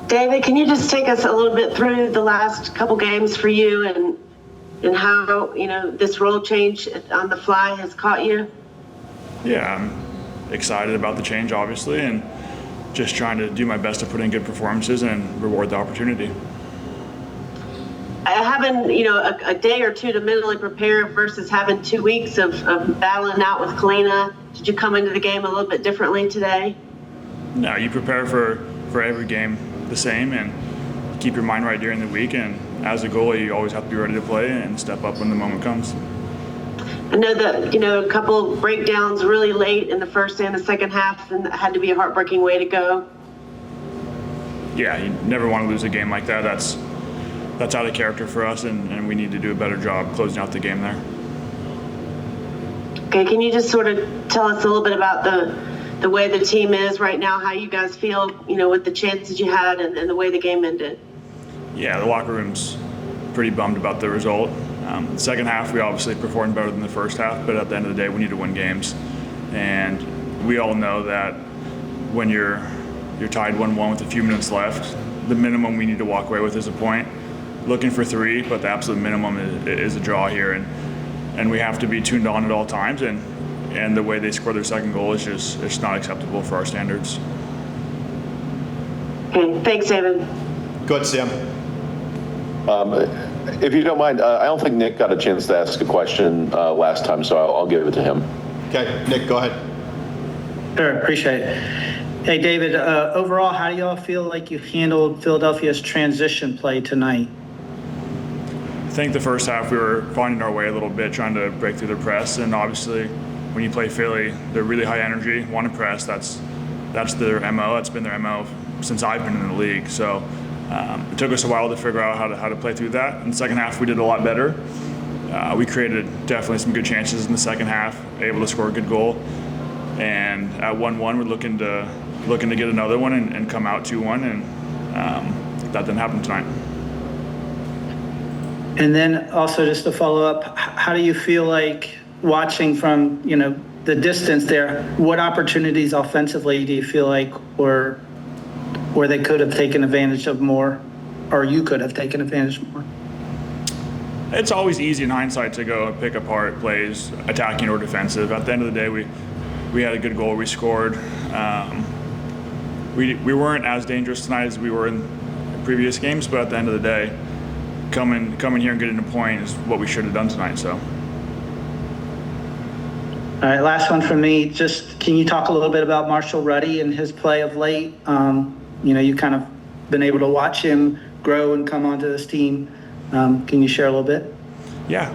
David, can you just take us a little bit through the last couple games for you and how, this role change on the fly has caught you? Yeah, I'm excited about the change, obviously, and just trying to do my best to put in good performances and reward the opportunity. Having, a day or two to mentally prepare versus having 2 weeks of battling out with Kalina, did you come into the game a little bit differently today? No, you prepare for every game the same and keep your mind right during the week, and as a goalie, you always have to be ready to play and step up when the moment comes. I know that, a couple breakdowns really late in the first and the second half, and that had to be a heartbreaking way to go. Yeah, you never want to lose a game like that. That's out of character for us, and we need to do a better job closing out the game there. Okay, can you just sort of tell us a little bit about the way the team is right now, how you guys feel, with the chances you had and the way the game ended? Yeah, the locker room's pretty bummed about the result. The second half, we obviously performed better than the first half, but at the end of the day, we need to win games. And we all know that when you're tied 1-1 with a few minutes left, the minimum we need to walk away with is a point. Looking for 3, but the absolute minimum is a draw here, and we have to be tuned on at all times. And the way they scored their second goal is just not acceptable for our standards. Okay, thanks, David. Go ahead, Sam. If you don't mind, I don't think Nick got a chance to ask a question last time, so I'll give it to him. Okay, Nick, go ahead. Sure, appreciate it. Hey, David, overall, how do y'all feel like you handled Philadelphia's transition play tonight? I think the first half we were finding our way a little bit, trying to break through the press, and obviously when you play Philly, they're really high energy, want to press. That's their MO. That's been their MO since I've been in the league. So it took us a while to figure out how to play through that. In the second half, we did a lot better. We created definitely some good chances in the second half, able to score a good goal. And at 1-1, we're looking to get another one and come out 2-1, and that didn't happen tonight. And then also just to follow up, how do you feel like watching from, the distance there, what opportunities offensively do you feel like where they could have taken advantage of more, or you could have taken advantage more? It's always easy in hindsight to go pick apart plays, attacking or defensive. At the end of the day, we had a good goal we scored. We weren't as dangerous tonight as we were in previous games, but at the end of the day, coming here and getting a point is what we should have done tonight. So. All right, last one from me. Just can you talk a little bit about Marshall Ruddy and his play of late? You kind of been able to watch him grow and come onto this team. Can you share a little bit? Yeah,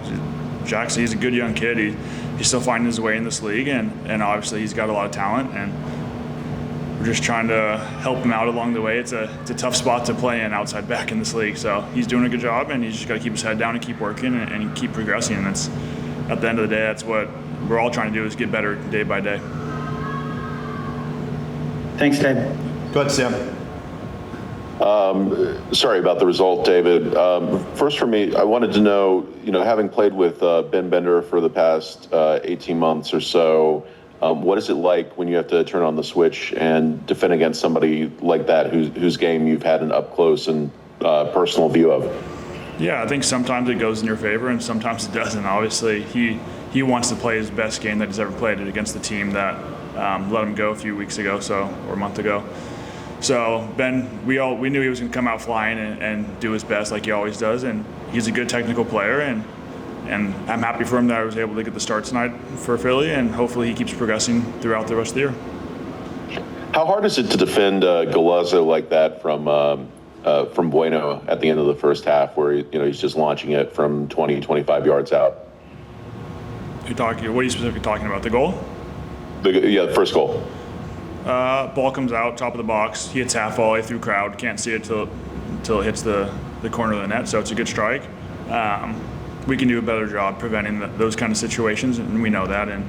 Jackson, he's a good young kid. He's still finding his way in this league, and obviously he's got a lot of talent, and we're just trying to help him out along the way. It's a tough spot to play in outside back in this league, so he's doing a good job, and he's just got to keep his head down and keep working and keep progressing. And that's, at the end of the day, that's what we're all trying to do, is get better day by day. Thanks, David. Go ahead, Sam. Sorry about the result, David. First for me, I wanted to know, having played with Ben Bender for the past 18 months or so, what is it like when you have to turn on the switch and defend against somebody like that whose game you've had an up-close and personal view of? Yeah, I think sometimes it goes in your favor and sometimes it doesn't. Obviously, he wants to play his best game that he's ever played against the team that let him go a few weeks ago, or a month ago. So Ben, we knew he was going to come out flying and do his best like he always does, and he's a good technical player, and I'm happy for him that I was able to get the start tonight for Philly, and hopefully he keeps progressing throughout the rest of the year. How hard is it to defend Galazzo like that from Bueno at the end of the first half, where he's just launching it from 20, 25 yards out? What are you specifically talking about? The goal? The first goal. Ball comes out, top of the box. He hits half volley through crowd. Can't see it till it hits the corner of the net, so it's a good strike. We can do a better job preventing those kind of situations, and we know that. And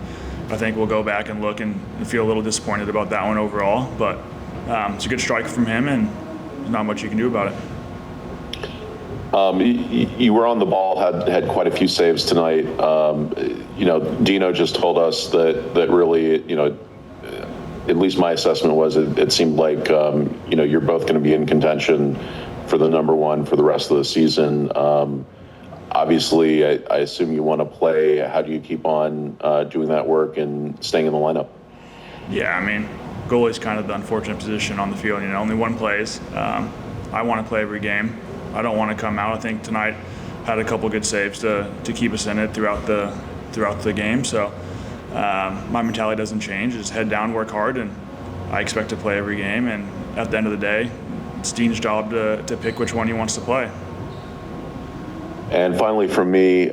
I think we'll go back and look and feel a little disappointed about that one overall. But it's a good strike from him, and there's not much you can do about it. You were on the ball, had quite a few saves tonight. Dino just told us that really, at least my assessment was it seemed like, you're both going to be in contention for the number one for the rest of the season. Obviously, I assume you want to play. How do you keep on doing that work and staying in the lineup? Yeah, I mean, goalie's kind of the unfortunate position on the field. Only one plays. I want to play every game. I don't want to come out. I think tonight had a couple good saves to keep us in it throughout the game. So my mentality doesn't change. Just head down, work hard, and I expect to play every game. And at the end of the day, it's Dean's job to pick which one he wants to play. And finally, for me,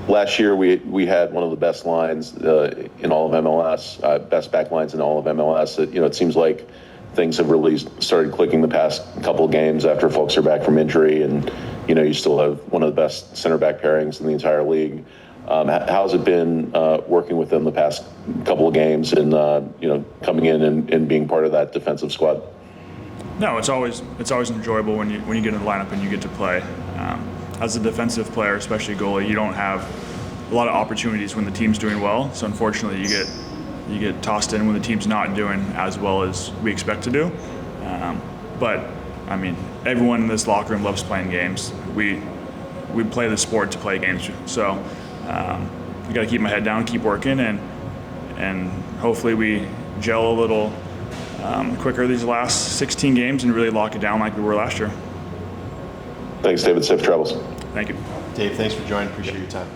last year we had one of the best lines in all of MLS, best back lines in all of MLS. It seems like things have really started clicking the past couple of games after folks are back from injury, and you still have one of the best center back pairings in the entire league. How's it been working with them the past couple of games and coming in and being part of that defensive squad? No, it's always enjoyable when you get in the lineup and you get to play. As a defensive player, especially goalie, you don't have a lot of opportunities when the team's doing well. So unfortunately, you get tossed in when the team's not doing as well as we expect to do. But I mean, everyone in this locker room loves playing games. We play the sport to play games. So you got to keep my head down, keep working, and hopefully we gel a little quicker these last 16 games and really lock it down like we were last year. Thanks, David. Safe travels. Thank you. Dave, thanks for joining. Appreciate your time.